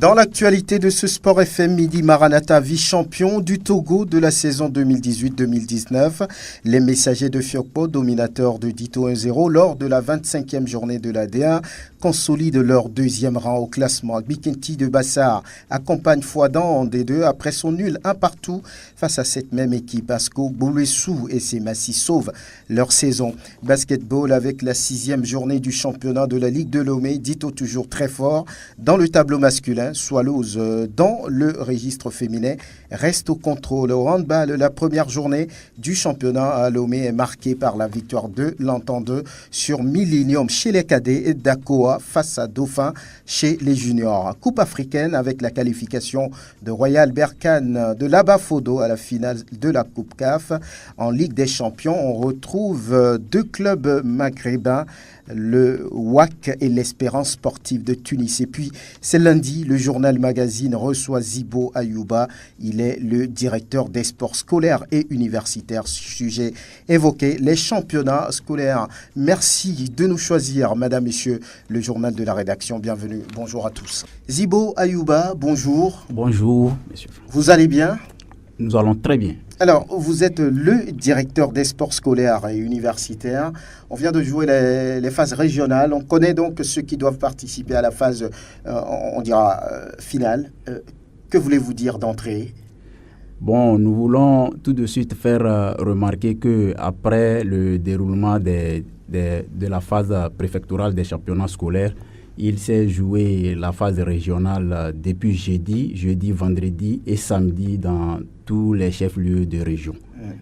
Dans l'actualité de ce Sport FM Midi, Maranatha, vice-champion du Togo de la saison 2018-2019. Les Messagers de Fiokpo, dominateurs de Dito 1-0 lors de la 25e journée de la D1, consolident leur deuxième rang au classement. Bikenti de Bassar accompagne Fouadan en D2 après son nul 1-1 face à cette même équipe. Asko, Boulessou et Semassi sauvent leur saison. Basketball avec la 6e journée du championnat de la Ligue de Lomé. Dito toujours très fort dans le tableau masculin. Swallows dans le registre féminin reste au contrôle. Au handball, la première journée du championnat à Lomé est marquée par la victoire de l'Entente sur Millennium chez les cadets et d'Akoa face à Dauphin chez les juniors. Coupe africaine avec la qualification de Royal Berkane de l'Abafodo à la finale de la Coupe CAF. En Ligue des Champions, on retrouve deux clubs maghrébins, le WAC et l'Espérance sportive de Tunis. Et puis, c'est lundi, le journal Magazine reçoit Zibo Ayouba. Il est le directeur des sports scolaires et universitaires. Sujet évoqué, les championnats scolaires. Merci de nous choisir, madame, messieurs, le journal de la rédaction. Bienvenue, bonjour à tous. Zibo Ayouba, bonjour. Bonjour, monsieur. Vous allez bien? Nous allons très bien. Alors, vous êtes le directeur des sports scolaires et universitaires. On vient de jouer les phases régionales. On connaît donc ceux qui doivent participer à la phase, on dira, finale. Que voulez-vous dire d'entrée? Bon, nous voulons tout de suite faire remarquer qu'après le déroulement de la phase préfectorale des championnats scolaires, il s'est joué la phase régionale depuis jeudi, vendredi et samedi dans tous les chefs-lieux de région.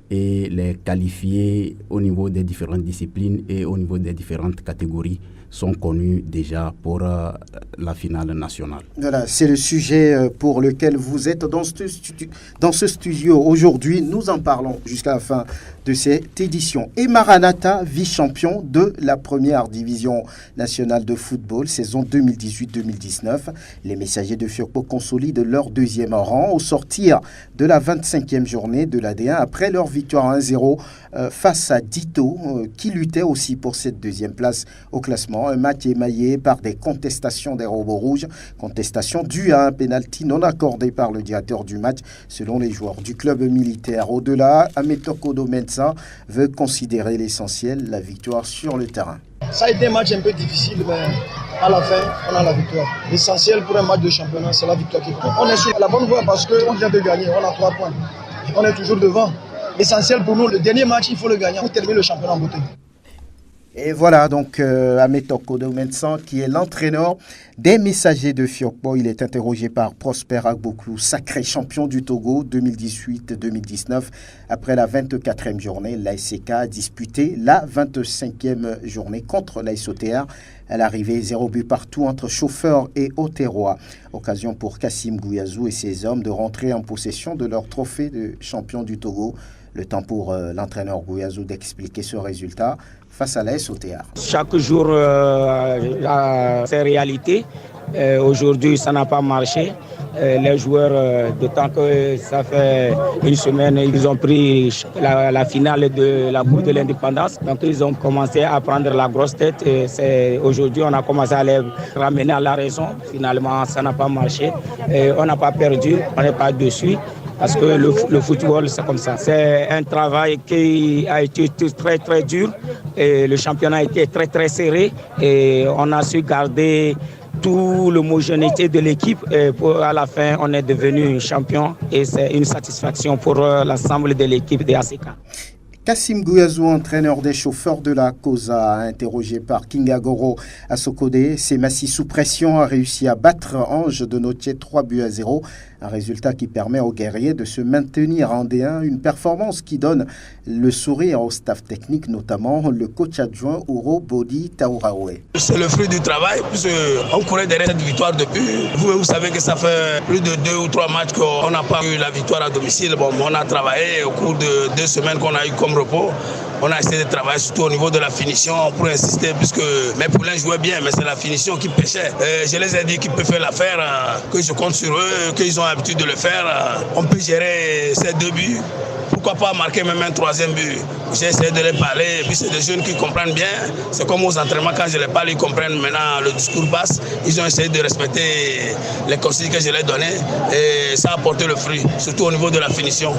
Et les qualifiés au niveau des différentes disciplines et au niveau des différentes catégories sont connus déjà pour la finale nationale. Voilà, c'est le sujet pour lequel vous êtes dans ce studio aujourd'hui. Nous en parlons jusqu'à la fin de cette édition. Et Maranatha, vice-champion de la première division nationale de football, saison 2018-2019. Les Messagers de Fiokpo consolident leur deuxième rang au sortir de la 25e journée de la D1 après leur victoire 1-0 face à Dito, qui luttait aussi pour cette deuxième place au classement. Un match émaillé par des contestations des robots rouges, contestations dues à un pénalty non accordé par le directeur du match selon les joueurs du club militaire. Au-delà, Ametoko Domensa veut considérer l'essentiel, la victoire sur le terrain. Ça a été un match un peu difficile, mais à la fin, on a la victoire. L'essentiel pour un match de championnat, c'est la victoire qui compte. On est sur la bonne voie parce qu'on vient de gagner, on a 3 points. On est toujours devant. L'essentiel pour nous, le dernier match, il faut le gagner pour terminer le championnat en beauté. Et voilà donc Ametoko Domensa qui est l'entraîneur des Messagers de Fiokpo. Il est interrogé par Prosper Agboklou, sacré champion du Togo 2018-2019. Après la 24e journée, l'ASK a disputé la 25e journée contre l'ASOTR. À l'arrivée, 0 but partout entre chauffeurs et Oterois. Occasion pour Kassim Gouyazou et ses hommes de rentrer en possession de leur trophée de champion du Togo. Le temps pour l'entraîneur Gouyazou d'expliquer ce résultat face à l'ASOTR. Chaque jour a ses réalités. Aujourd'hui, ça n'a pas marché. Les joueurs, d'autant que ça fait une semaine, ils ont pris la finale de la Coupe de l'Indépendance. Donc, ils ont commencé à prendre la grosse tête. Aujourd'hui, on a commencé à les ramener à la raison. Finalement, ça n'a pas marché. On n'a pas perdu, on n'est pas dessus. Parce que le football, c'est comme ça. C'est un travail qui a été très, très dur. Et le championnat a été très, très serré. Et on a su garder toute l'homogénéité de l'équipe. Et à la fin, on est devenu champion. Et c'est une satisfaction pour l'ensemble de l'équipe de ACK. Kassim Gouyazou, entraîneur des chauffeurs de la COSA, interrogé par Kingagoro Asokode, Semassi sous pression a réussi à battre Ange de Notier 3-0. Un résultat qui permet aux guerriers de se maintenir en D1, une performance qui donne le sourire au staff technique, notamment le coach adjoint Ouro Bodi Taouraoué. C'est le fruit du travail, puisqu'on courait derrière cette victoire depuis. Vous savez que ça fait plus de 2 ou 3 matchs qu'on n'a pas eu la victoire à domicile. Bon, on a travaillé au cours de 2 semaines qu'on a eu comme repos. On a essayé de travailler surtout au niveau de la finition pour insister, puisque mes poulains jouaient bien, mais c'est la finition qui pêchait. Je les ai dit qu'ils peuvent faire l'affaire, que je compte sur eux, qu'ils ont l'habitude de le faire. On peut gérer ces 2 buts pourquoi pas marquer même un troisième but. J'ai essayé de les parler, et puis c'est des jeunes qui comprennent bien. C'est comme aux entraînements, quand je les parle, ils comprennent maintenant, le discours passe. Ils ont essayé de respecter les consignes que je leur ai données et ça a porté le fruit, surtout au niveau de la finition.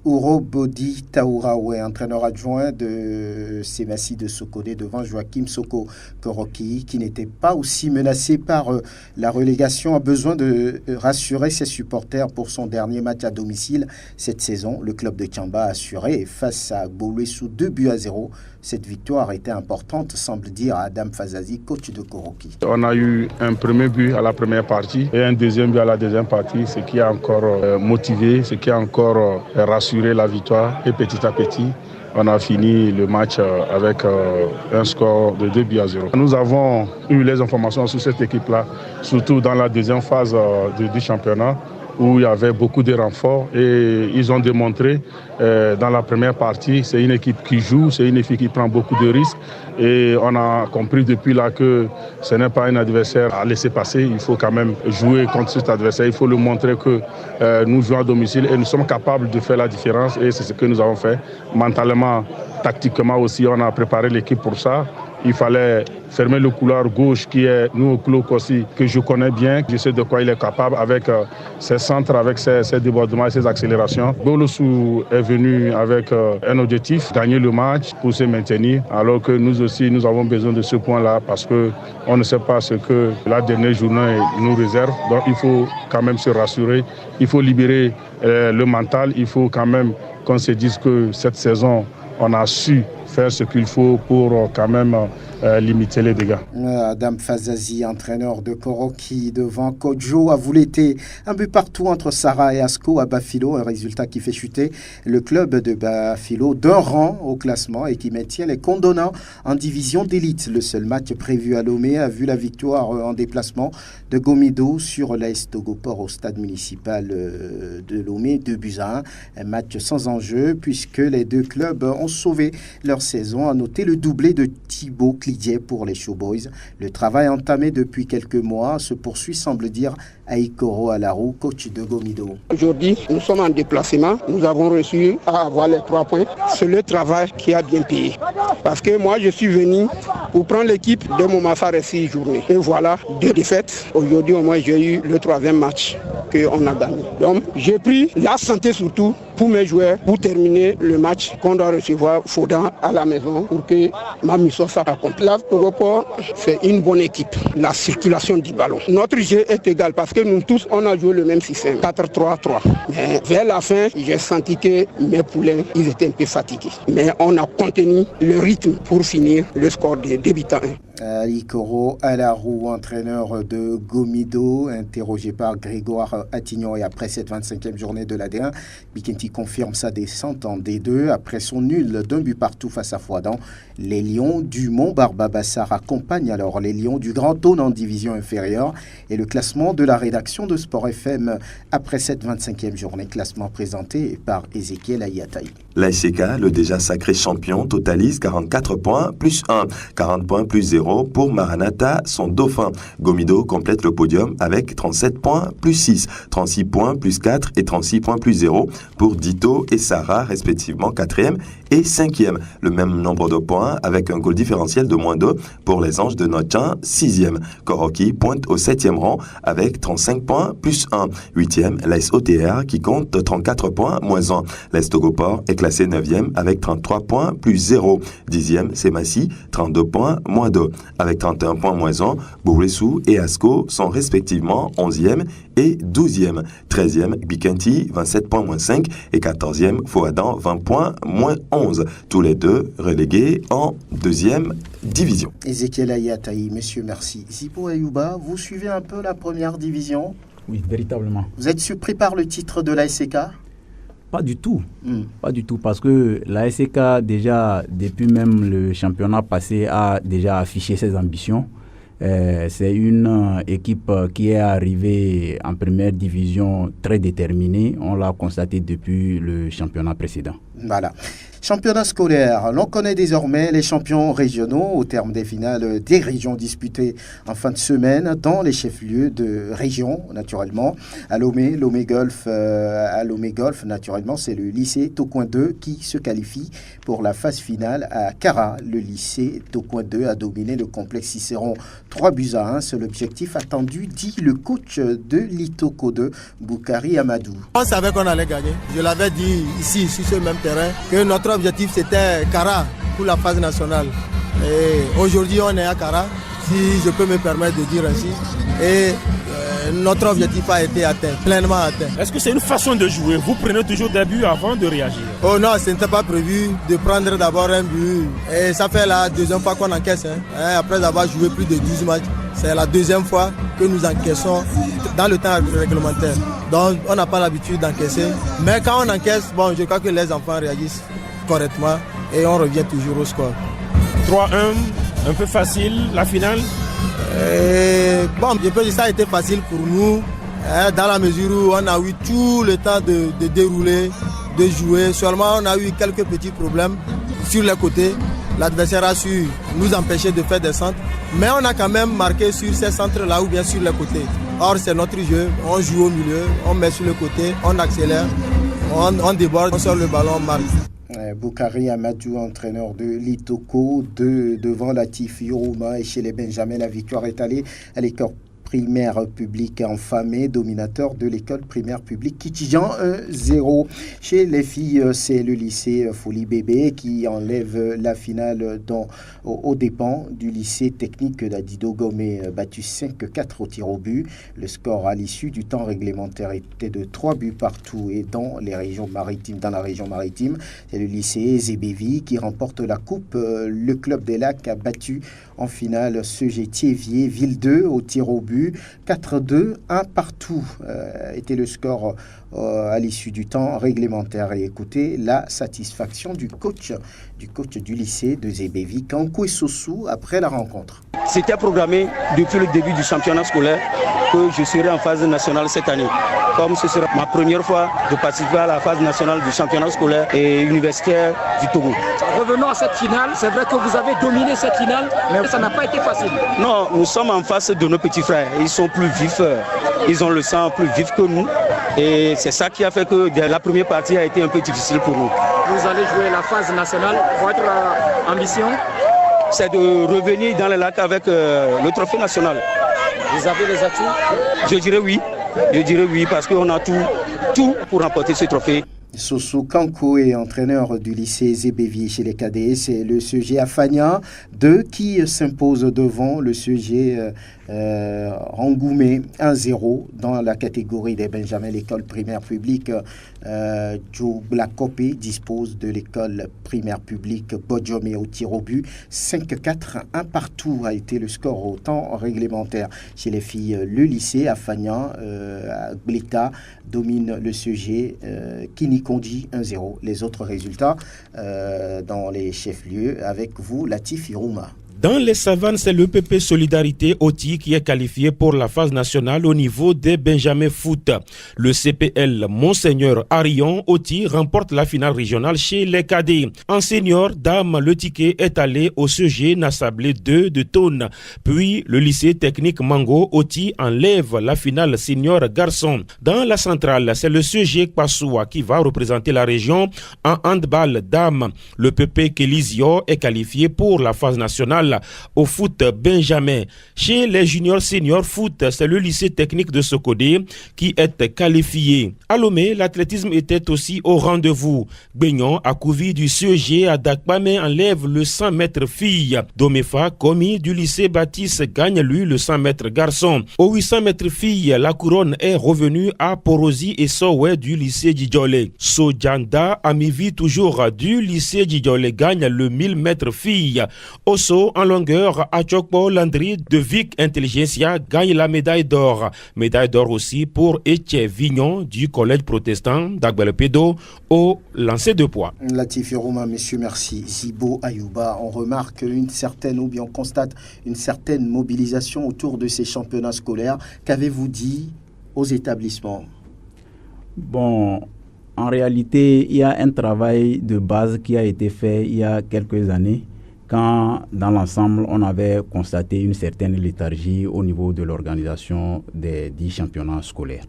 Ouro Bodi Taouraoué, entraîneur adjoint de Semassi de Sokodé devant Joachim Soko Koroki, qui n'était pas aussi menacé par la relégation, a besoin de rassurer ses supporters pour son dernier match à domicile cette saison. Le club de Kamba a assuré face à Gbolwesu 2-0. Cette victoire était importante, semble dire Adam Fazazi, coach de Koroki. On a eu un premier but à la première partie et un deuxième but à la deuxième partie, ce qui a encore motivé, ce qui a encore rassuré la victoire. Et petit à petit, on a fini le match avec un score de 2-0. Nous avons eu les informations sur cette équipe-là, surtout dans la deuxième phase du championnat, où il y avait beaucoup de renforts et ils ont démontré dans la première partie, c'est une équipe qui joue, c'est une équipe qui prend beaucoup de risques et on a compris depuis là que ce n'est pas un adversaire à laisser passer, il faut quand même jouer contre cet adversaire, il faut lui montrer que nous jouons à domicile et nous sommes capables de faire la différence et c'est ce que nous avons fait. Mentalement, tactiquement aussi, on a préparé l'équipe pour ça. Il fallait fermer le couloir gauche qui est nous au club aussi, que je connais bien. Je sais de quoi il est capable avec ses centres, avec ses débordements et ses accélérations. Gbolwesu est venu avec un objectif, gagner le match pour se maintenir. Alors que nous aussi, nous avons besoin de ce point-là parce qu'on ne sait pas ce que la dernière journée nous réserve. Donc il faut quand même se rassurer. Il faut libérer le mental. Il faut quand même qu'on se dise que cette saison, on a su faire ce qu'il faut pour quand même limiter les dégâts. Adam Fazazi, entraîneur de Koroki devant Kodjo, a voulu été un but partout entre Sarah et Asko à Bafilo, un résultat qui fait chuter le club de Bafilo d'un rang au classement et qui maintient les Condonats en division d'élite. Le seul match prévu à Lomé a vu la victoire en déplacement de Gomido sur l'AS Togoport au stade municipal de Lomé, 2-1. Un match sans enjeu puisque les deux clubs ont sauvé leur saison. À noter le doublé de Thibaut Clidier pour les Showboys. Le travail entamé depuis quelques mois se poursuit, semble dire Aikoro Alarou, coach de Gomido. Aujourd'hui, nous sommes en déplacement. Nous avons réussi à avoir les 3 points. C'est le travail qui a bien payé. Parce que moi, je suis venu pour prendre l'équipe de Momassa 6 journées. Et voilà, 2 défaites. Aujourd'hui, au moins, j'ai eu le 3e match qu'on a gagné. Donc, j'ai pris la santé surtout pour mes joueurs, pour terminer le match qu'on doit recevoir Faudan à la maison pour que ma mission soit accomplie. La Togoport, c'est une bonne équipe. La circulation du ballon. Notre jeu est égal parce que nous tous, on a joué le même système, 4-3-3. Mais vers la fin, j'ai senti que mes poulains, ils étaient un peu fatigués. Mais on a contenu le rythme pour finir le score des débutants. Aikoro Alarou, entraîneur de Gomido, interrogé par Grégoire Attignon et après cette 25e journée de la D1, Bikenti confirme sa descente en D2 après son nul d'un but partout face à Fouadan. Les Lions du Mont-Barbabassar accompagnent alors les Lions du Grand Aune en division inférieure et le classement de la rédaction de Sport FM après cette 25e journée, classement présenté par Ezekiel Ayataï. L'ASK, le déjà sacré champion, totalise 44 points plus 1, 40 points plus 0 pour Maranatha, son dauphin. Gomido complète le podium avec 37 points plus 6, 36 points plus 4 et 36 points plus 0 pour Dito et Sarah, respectivement 4e et 5e. Le même nombre de points avec un goal différentiel de -2 pour les Anges de Notchin, 6e. Koroki pointe au 7e rang avec 35 points plus 1. 8e, l'AS OTR qui compte 34 points moins 1. L'AS Togoport est classé 9e avec 33 points plus 0. 10e, Semassi, 32 points moins 2. Avec 31 points moins 1, Gbolwesu et Asko sont respectivement 11e et 12e. 13e, Bikenti, 27 points moins 5 et 14e, Fouadan, 20 points moins 11. Tous les deux relégués en 2e division. Ezekiel Ayataï, monsieur, merci. Zipo Ayouba, vous suivez un peu la première division? Oui, véritablement. Vous êtes surpris par le titre de l'ASK? Pas du tout. Pas du tout, parce que la ASK, déjà, depuis même le championnat passé, a déjà affiché ses ambitions. C'est une équipe qui est arrivée en première division très déterminée. On l'a constaté depuis le championnat précédent. Voilà. Championnat scolaire, l'on connaît désormais les champions régionaux au terme des finales des régions disputées en fin de semaine dans les chefs-lieux de région, naturellement. À Lomé Golf, naturellement, c'est le lycée Tocoin 2 qui se qualifie pour la phase finale. À Kara, le lycée Tocoin 2 a dominé le complexe Cicéron 3-1. C'est l'objectif attendu, dit le coach de l'Itoko 2, Boukari Amadou. On savait qu'on allait gagner. Je l'avais dit ici, sur ce même terrain, que notre objectif c'était Kara pour la phase nationale. Et aujourd'hui on est à Kara, si je peux me permettre de dire ainsi. Et notre objectif a été atteint, pleinement atteint. Est-ce que c'est une façon de jouer? Vous prenez toujours des buts avant de réagir? Oh non, ce n'était pas prévu de prendre d'abord un but. Et ça fait la deuxième fois qu'on encaisse. Après avoir joué plus de 12 matchs, c'est la deuxième fois que nous encaissons dans le temps réglementaire. Donc on n'a pas l'habitude d'encaisser. Mais quand on encaisse, bon, je crois que les enfants réagissent correctement et on revient toujours au score. 3-1, un peu facile, la finale? Bon, je peux dire que ça a été facile pour nous, dans la mesure où on a eu tout le temps de dérouler, de jouer. Seulement, on a eu quelques petits problèmes sur les côtés. L'adversaire a su nous empêcher de faire des centres, mais on a quand même marqué sur ces centres-là ou bien sur les côtés. Or, c'est notre jeu, on joue au milieu, on met sur le côté, on accélère, on déborde, on sort le ballon, on marque. Boukari Amadou, entraîneur de l'Itoko, devant Latif Yorouma, et chez les Benjamins, la victoire est allée à l'école primaire publique en famille, dominateur de l'école primaire publique Kitijan 1-0. Chez les filles, c'est le lycée Folie Bébé qui enlève la finale aux dépens du lycée technique d'Adido Gomé, battu 5-4 au tir au but. Le score à l'issue du temps réglementaire était de 3 buts partout et dans la région maritime, c'est le lycée Zébévi qui remporte la coupe. Le club des Lacs a battu en finale CG Thiévier, Ville 2 au tir au but. 4-2, 1 partout était le score à l'issue du temps réglementaire. Et écoutez la satisfaction du coach du lycée de Zébévi, Kankou Sossou, après la rencontre. C'était programmé depuis le début du championnat scolaire que je serai en phase nationale cette année. Comme ce sera ma première fois de participer à la phase nationale du championnat scolaire et universitaire du Togo. Revenons à cette finale. C'est vrai que vous avez dominé cette finale, mais ça n'a pas été facile. Non, nous sommes en face de nos petits frères. Ils sont plus vifs, ils ont le sang plus vif que nous. Et c'est ça qui a fait que la première partie a été un peu difficile pour nous. Vous allez jouer la phase nationale. Votre ambition? C'est de revenir dans les lacs avec le trophée national. Vous avez les atouts? Je dirais oui, parce qu'on a tout pour remporter ce trophée. Sossou Kankou est entraîneur du lycée Zébévi chez les cadets. C'est le CG Afania 2 qui s'impose devant le CG Rangoumé 1-0 dans la catégorie des Benjamins. L'école primaire publique Joe Blacopé dispose de l'école primaire publique Bodjomé au tir au but. 5-4, 1 partout a été le score au temps réglementaire. Chez les filles, le lycée Afania Bleta domine le CG Kinikondi 1-0. Les autres résultats dans les chefs-lieux avec vous, Latif Irouma. Dans les savanes, c'est le PP Solidarité Oti qui est qualifié pour la phase nationale au niveau des Benjamins Foot. Le CPL Monseigneur Arion Oti remporte la finale régionale chez les cadets. En senior, Dame, le ticket est allé au CG Nassablé 2 de Thône. Puis le lycée technique Mango Oti enlève la finale senior garçon. Dans la centrale, c'est le CG Passoua qui va représenter la région en handball Dame. Le PP Kélisio est qualifié pour la phase nationale au foot Benjamin. Chez les juniors seniors foot, c'est le lycée technique de Sokodé qui est qualifié. À Lomé, l'athlétisme était aussi au rendez-vous. Beignon, à Kouvi du CEG à Dakpame, enlève le 100 mètres filles. Domefa, commis du lycée Baptiste, gagne lui le 100 mètres garçon. Au 800 mètres filles, la couronne est revenue à Porosi et Sowe du lycée Djidjolé. Sojanda, Amivi toujours du lycée Djidjolé, gagne le 1000 mètres filles. Osso, en longueur, Achokpo Landry de Vic Intelligentsia gagne la médaille d'or. Médaille d'or aussi pour Etienne Vignon du collège protestant d'Agbelpedo au lancer de poids. Latif Rouma, messieurs, merci. Zibo Ayouba, on remarque on constate une certaine mobilisation autour de ces championnats scolaires. Qu'avez-vous dit aux établissements? Bon, En réalité, il y a un travail de base qui a été fait il y a quelques années, quand dans l'ensemble, on avait constaté une certaine léthargie au niveau de l'organisation des 10 championnats scolaires.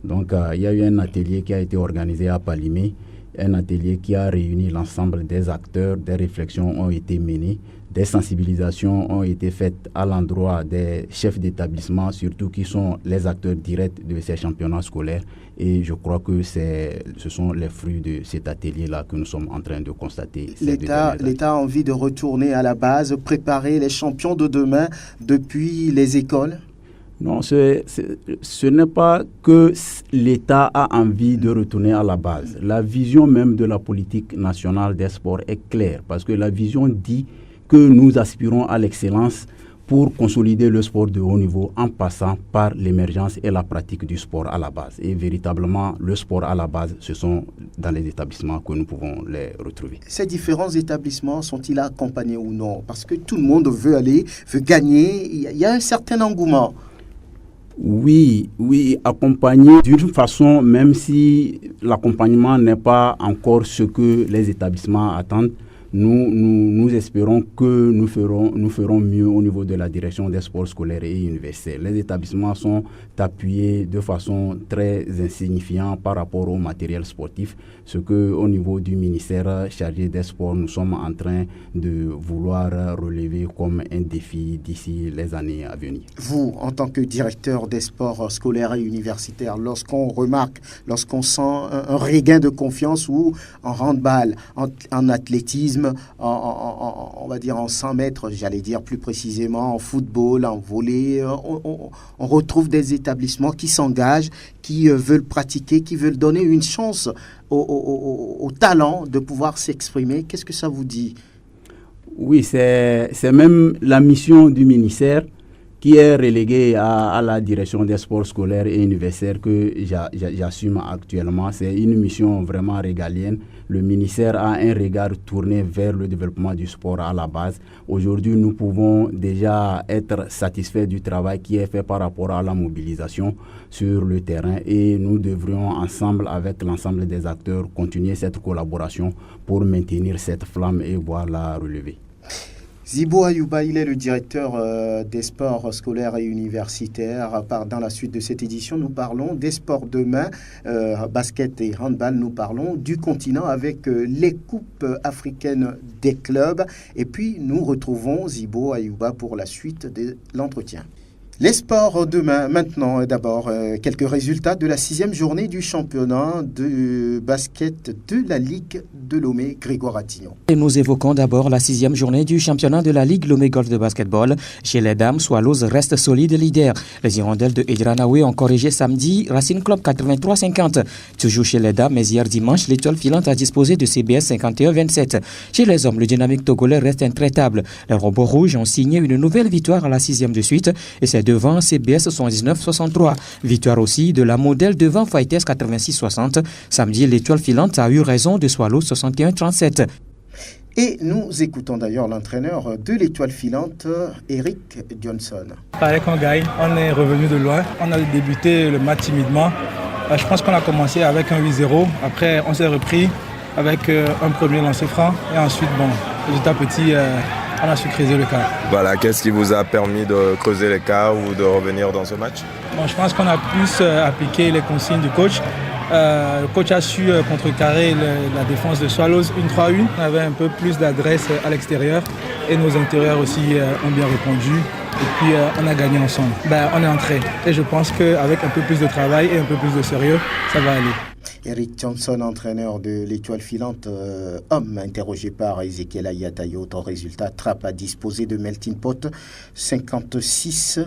Donc, il y a eu un atelier qui a été organisé à Palimé, un atelier qui a réuni l'ensemble des acteurs, des réflexions ont été menées, des sensibilisations ont été faites à l'endroit des chefs d'établissement, surtout qui sont les acteurs directs de ces championnats scolaires. Et je crois que ce sont les fruits de cet atelier-là que nous sommes en train de constater. L'État a envie de retourner à la base, préparer les champions de demain depuis les écoles? Non, ce n'est pas que l'État a envie de retourner à la base. La vision même de la politique nationale des sports est claire, parce que la vision dit que nous aspirons à l'excellence pour consolider le sport de haut niveau en passant par l'émergence et la pratique du sport à la base. Et véritablement, le sport à la base, ce sont dans les établissements que nous pouvons les retrouver. Ces différents établissements sont-ils accompagnés ou non? Parce que tout le monde veut gagner, il y a un certain engouement. Oui, accompagné d'une façon, même si l'accompagnement n'est pas encore ce que les établissements attendent, nous espérons que nous ferons mieux au niveau de la direction des sports scolaires et universitaires. Les établissements sont appuyés de façon très insignifiante par rapport au matériel sportif, ce que au niveau du ministère chargé des sports, nous sommes en train de vouloir relever comme un défi d'ici les années à venir. Vous, en tant que directeur des sports scolaires et universitaires, lorsqu'on sent un regain de confiance ou en handball, en athlétisme, on va dire en 100 mètres, j'allais dire plus précisément, en football, en volley, on retrouve des établissements qui s'engagent, qui veulent pratiquer, qui veulent donner une chance aux talents de pouvoir s'exprimer. Qu'est-ce que ça vous dit? Oui, c'est même la mission du ministère qui est reléguée à la direction des sports scolaires et universitaires que j'assume actuellement. C'est une mission vraiment régalienne. Le ministère a un regard tourné vers le développement du sport à la base. Aujourd'hui, nous pouvons déjà être satisfaits du travail qui est fait par rapport à la mobilisation sur le terrain et nous devrions ensemble, avec l'ensemble des acteurs, continuer cette collaboration pour maintenir cette flamme et voir la relever. Zibo Ayouba, il est le directeur des sports scolaires et universitaires. Dans la suite de cette édition, nous parlons des sports demain, basket et handball. Nous parlons du continent avec les coupes africaines des clubs. Et puis, nous retrouvons Zibo Ayouba pour la suite de l'entretien. Les sports demain, maintenant, d'abord, quelques résultats de la 6e journée du championnat de basket de la Ligue de Lomé, Grégoire Attignon. Et nous évoquons d'abord la 6e journée du championnat de la Ligue Lomé Golf de basketball. Chez les dames, Swallows reste solide leader. Les Hirondelles de Edranaoué ont corrigé samedi Racing Club 83-50. Toujours chez les dames, mais hier dimanche, l'Étoile filante a disposé de CBS 51-27. Chez les hommes, le dynamique togolais reste intraitable. Les robots rouges ont signé une nouvelle victoire à la 6e de suite et c'est devant CBS 79-63. Victoire aussi de la modèle devant Fighters 86-60. Samedi, l'Étoile filante a eu raison de Swallows 61-37. Et nous écoutons d'ailleurs l'entraîneur de l'Étoile filante, Eric Johnson. Il fallait qu'on gagne, on est revenu de loin, on a débuté le match timidement. Je pense qu'on a commencé avec un 8-0, après on s'est repris avec un premier lancer franc et ensuite, petit à petit, on a su creuser le quart. Voilà, qu'est-ce qui vous a permis de creuser le quart ou de revenir dans ce match? Je pense qu'on a plus appliqué les consignes du coach. Le coach a su contrecarrer la défense de Swallows 1-3-1. On avait un peu plus d'adresse à l'extérieur et nos intérieurs aussi ont bien répondu. Et puis on a gagné ensemble. On est entré et je pense qu'avec un peu plus de travail et un peu plus de sérieux, ça va aller. Eric Johnson, entraîneur de l'Étoile filante, homme interrogé par Ezekiel Ayatayo. Ton résultat, Trapp a disposé de Melting Pot 56-49.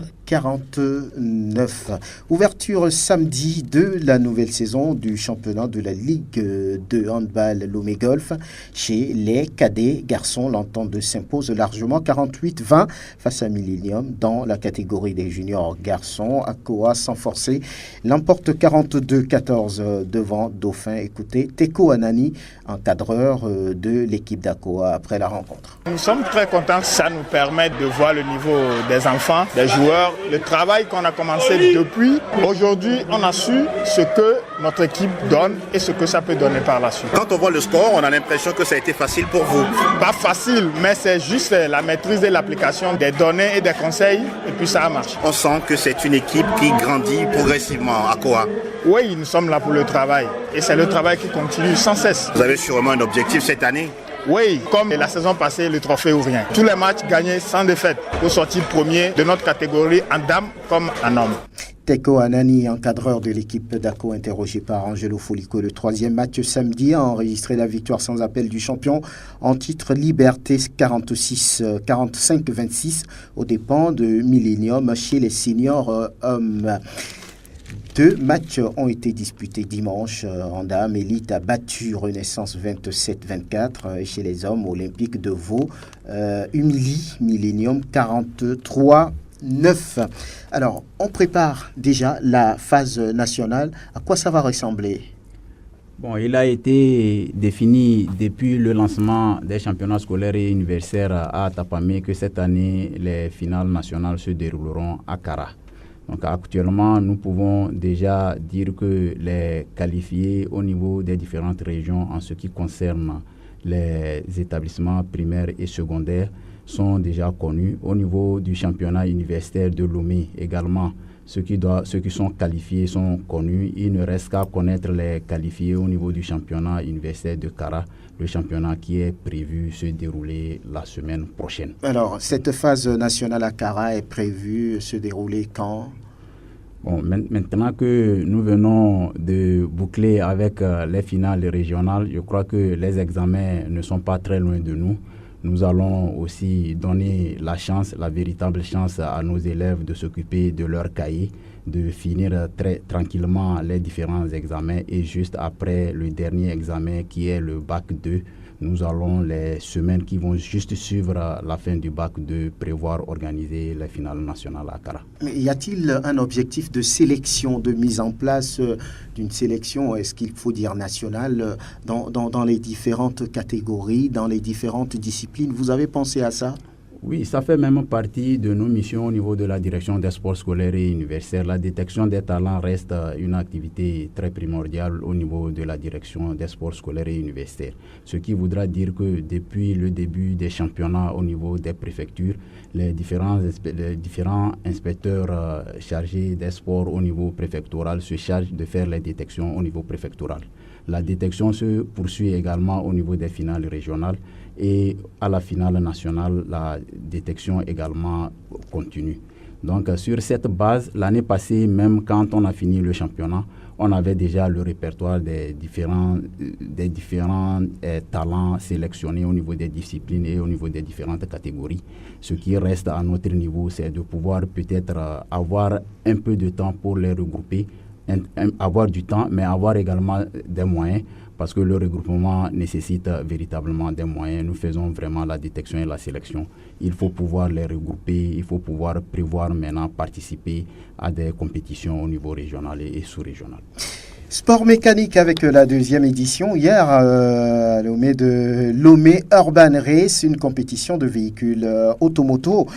Ouverture samedi de la nouvelle saison du championnat de la Ligue de handball Lomé Golf. Chez les cadets garçons, l'Entente s'impose largement 48-20 face à Millennium. Dans la catégorie des juniors garçons, Akoa sans forcer l'emporte 42-14 devant dauphin. Écoutez, Teko Anani, encadreur de l'équipe d'Akoa après la rencontre. Nous sommes très contents, ça nous permet de voir le niveau des enfants, des joueurs, le travail qu'on a commencé depuis. Aujourd'hui, on a su ce que notre équipe donne et ce que ça peut donner par la suite. Quand on voit le score, on a l'impression que ça a été facile pour vous. Pas facile, mais c'est juste la maîtrise et l'application des données et des conseils, et puis ça a marché. On sent que c'est une équipe qui grandit progressivement à Akoa. Oui, nous sommes là pour le travail, et c'est le travail qui continue sans cesse. Vous avez sûrement un objectif cette année? Oui, comme la saison passée, le trophée ou rien. Tous les matchs gagnés sans défaite pour sortir premier de notre catégorie en dames comme en hommes. Teko Anani, encadreur de l'équipe d'Ako, interrogé par Angelo Folico. Le troisième match samedi a enregistré la victoire sans appel du champion en titre Liberté 45-26 aux dépens de Millennium chez les seniors hommes. 2 matchs ont été disputés dimanche en dames. Élite a battu Renaissance 27-24 et chez les hommes, Olympique de Vaud humilie Millennium 43-9. Alors, on prépare déjà la phase nationale. À quoi ça va ressembler? Bon, il a été défini depuis le lancement des championnats scolaires et universitaires à Tapamé que cette année, les finales nationales se dérouleront à Kara. Donc actuellement, nous pouvons déjà dire que les qualifiés au niveau des différentes régions en ce qui concerne les établissements primaires et secondaires sont déjà connus. Au niveau du championnat universitaire de Lomé également, ceux qui sont qualifiés sont connus. Il ne reste qu'à connaître les qualifiés au niveau du championnat universitaire de Kara, le championnat qui est prévu se dérouler la semaine prochaine. Alors, cette phase nationale à Kara est prévue se dérouler quand? Bon, maintenant que nous venons de boucler avec les finales régionales, je crois que les examens ne sont pas très loin de nous. Nous allons aussi donner la chance, la véritable chance à nos élèves de s'occuper de leur cahier, de finir très tranquillement les différents examens et juste après le dernier examen qui est le bac 2, nous allons les semaines qui vont juste suivre la fin du bac 2 prévoir organiser les finales nationales à Kara. Mais y a-t-il un objectif de sélection, de mise en place d'une sélection, est-ce qu'il faut dire nationale, dans les différentes catégories, dans les différentes disciplines? Vous avez pensé à ça? Oui, ça fait même partie de nos missions au niveau de la direction des sports scolaires et universitaires. La détection des talents reste une activité très primordiale au niveau de la direction des sports scolaires et universitaires. Ce qui voudra dire que depuis le début des championnats au niveau des préfectures, les différents inspecteurs chargés des sports au niveau préfectoral se chargent de faire les détections au niveau préfectoral. La détection se poursuit également au niveau des finales régionales et à la finale nationale, la détection également continue. Donc sur cette base, l'année passée, même quand on a fini le championnat, on avait déjà le répertoire des différents talents sélectionnés au niveau des disciplines et au niveau des différentes catégories. Ce qui reste à notre niveau, c'est de pouvoir peut-être avoir un peu de temps pour les regrouper, avoir du temps, mais avoir également des moyens, parce que le regroupement nécessite véritablement des moyens. Nous faisons vraiment la détection et la sélection. Il faut pouvoir les regrouper, il faut pouvoir prévoir maintenant participer à des compétitions au niveau régional et sous-régional. Sport mécanique avec la deuxième édition. Hier, de Lomé Urban Race, une compétition de véhicules automoto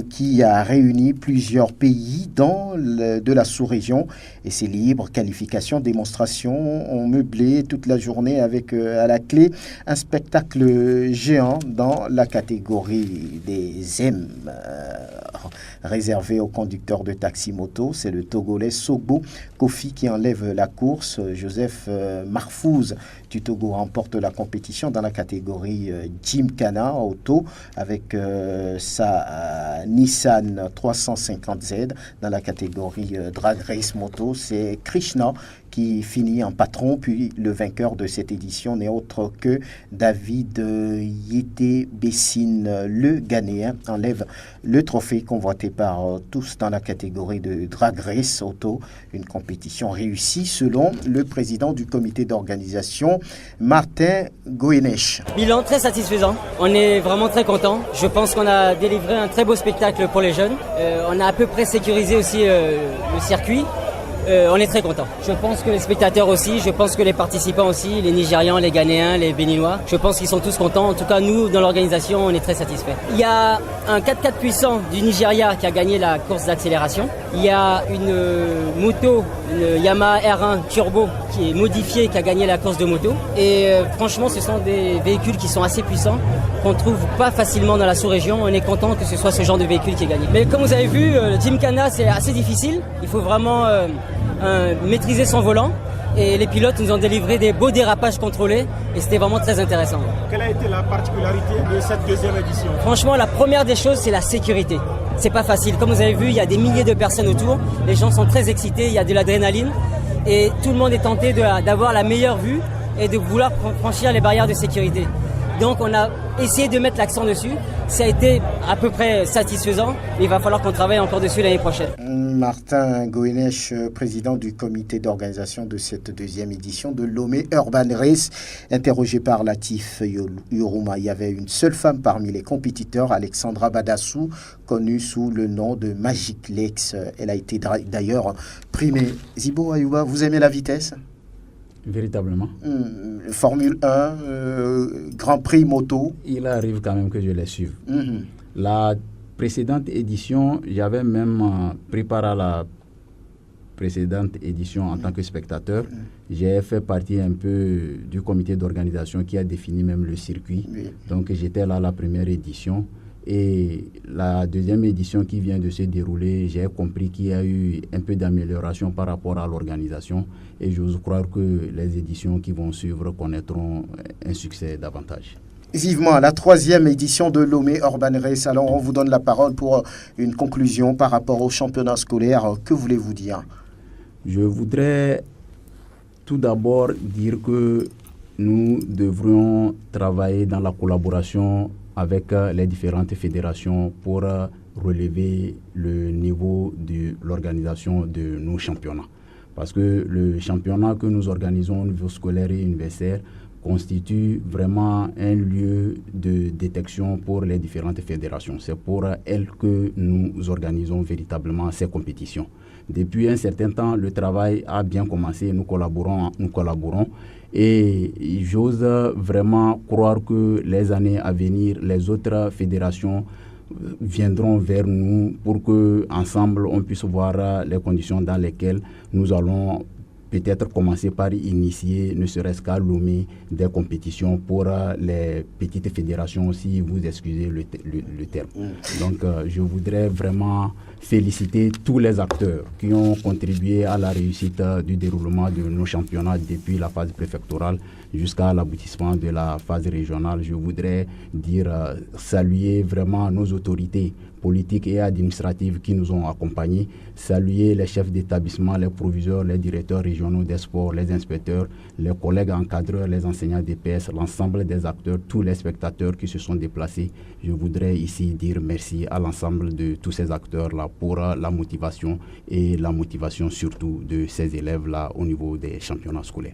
qui a réuni plusieurs pays de la sous-région. Et c'est libre, qualification, démonstration. On meublé toute la journée avec à la clé un spectacle géant dans la catégorie des M. Réservé aux conducteurs de taxi-moto. C'est le Togolais Sogbo Kofi qui enlève la course. Joseph Marfouz du Togo remporte la compétition dans la catégorie Gymkhana Auto avec sa Nissan 350Z. Dans la catégorie Drag Race Moto, c'est Krishna qui finit en patron, puis le vainqueur de cette édition n'est autre que David Yete Bessine, le Ghanéen, enlève le trophée convoité par tous dans la catégorie de Drag Race Auto, une compétition réussie selon le président du comité d'organisation, Martin Goyenesh. Bilan très satisfaisant, on est vraiment très content. Je pense qu'on a délivré un très beau spectacle pour les jeunes. On a à peu près sécurisé aussi le circuit. on est très contents. Je pense que les spectateurs aussi, je pense que les participants aussi, les Nigérians, les Ghanéens, les Béninois, je pense qu'ils sont tous contents. En tout cas, nous, dans l'organisation, on est très satisfaits. Il y a un 4x4 puissant du Nigeria qui a gagné la course d'accélération. Il y a une moto, une Yamaha R1 Turbo qui est modifiée, qui a gagné la course de moto. Et franchement, ce sont des véhicules qui sont assez puissants, qu'on ne trouve pas facilement dans la sous-région. On est content que ce soit ce genre de véhicule qui est gagné. Mais comme vous avez vu, le Gymkhana, c'est assez difficile. Il faut vraiment maîtriser son volant. Et les pilotes nous ont délivré des beaux dérapages contrôlés et c'était vraiment très intéressant. Quelle a été la particularité de cette deuxième édition? Franchement, la première des choses, c'est la sécurité. C'est pas facile. Comme vous avez vu, il y a des milliers de personnes autour. Les gens sont très excités, il y a de l'adrénaline. Et tout le monde est tenté d'avoir la meilleure vue et de vouloir franchir les barrières de sécurité. Donc on a essayé de mettre l'accent dessus. Ça a été à peu près satisfaisant. Il va falloir qu'on travaille encore dessus l'année prochaine. Martin Goenech, président du comité d'organisation de cette deuxième édition de Lomé Urban Race, interrogé par Latif Yorouma. Il y avait une seule femme parmi les compétiteurs, Alexandra Badassou, connue sous le nom de Magic Lex. Elle a été d'ailleurs primée. Zibo Ayouba, vous aimez la vitesse ? Véritablement. Formule 1, Grand Prix moto. Il arrive quand même que je les suive. La précédente édition, j'avais même pris part à la précédente édition en tant que spectateur. J'ai fait partie un peu du comité d'organisation qui a défini même le circuit. Donc j'étais là à la première édition. Et la deuxième édition qui vient de se dérouler, j'ai compris qu'il y a eu un peu d'amélioration par rapport à l'organisation. Et j'ose croire que les éditions qui vont suivre connaîtront un succès davantage. Vivement la troisième édition de Lomé Urban Race. Alors on vous donne la parole pour une conclusion par rapport au championnat scolaire. Que voulez-vous dire? Je voudrais tout d'abord dire que nous devrions travailler dans la collaboration avec les différentes fédérations pour relever le niveau de l'organisation de nos championnats. Parce que le championnat que nous organisons au niveau scolaire et universitaire constitue vraiment un lieu de détection pour les différentes fédérations. C'est pour elles que nous organisons véritablement ces compétitions. Depuis un certain temps, le travail a bien commencé, nous collaborons et j'ose vraiment croire que les années à venir, les autres fédérations viendront vers nous pour qu'ensemble on puisse voir les conditions dans lesquelles nous allons peut-être commencer par initier, ne serait-ce qu'à Lomé, des compétitions pour les petites fédérations, si vous excusez le terme. Donc, je voudrais vraiment féliciter tous les acteurs qui ont contribué à la réussite du déroulement de nos championnats depuis la phase préfectorale jusqu'à l'aboutissement de la phase régionale. Je voudrais saluer vraiment nos autorités politiques et administratives qui nous ont accompagnés, saluer les chefs d'établissement, les proviseurs, les directeurs régionaux des sports, les inspecteurs, les collègues encadreurs, les enseignants d'EPS, l'ensemble des acteurs, tous les spectateurs qui se sont déplacés. Je voudrais ici dire merci à l'ensemble de tous ces acteurs-là pour la motivation et la motivation surtout de ces élèves-là au niveau des championnats scolaires.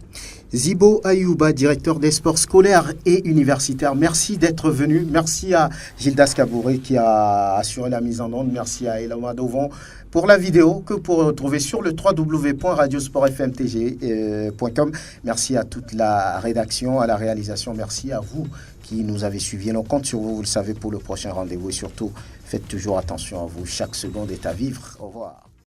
Zibo Ayouba, directeur des sports scolaires et universitaires, merci d'être venu. Merci à Gildas Kabouré qui a assuré la mise en onde. Merci à Eloma Dovon pour la vidéo que vous pourrez retrouver sur le www.radiosportfmtg.com. Merci à toute la rédaction, à la réalisation. Merci à vous qui nous avez suivis. On compte sur vous, vous le savez, pour le prochain rendez-vous. Et surtout, faites toujours attention à vous. Chaque seconde est à vivre. Au revoir.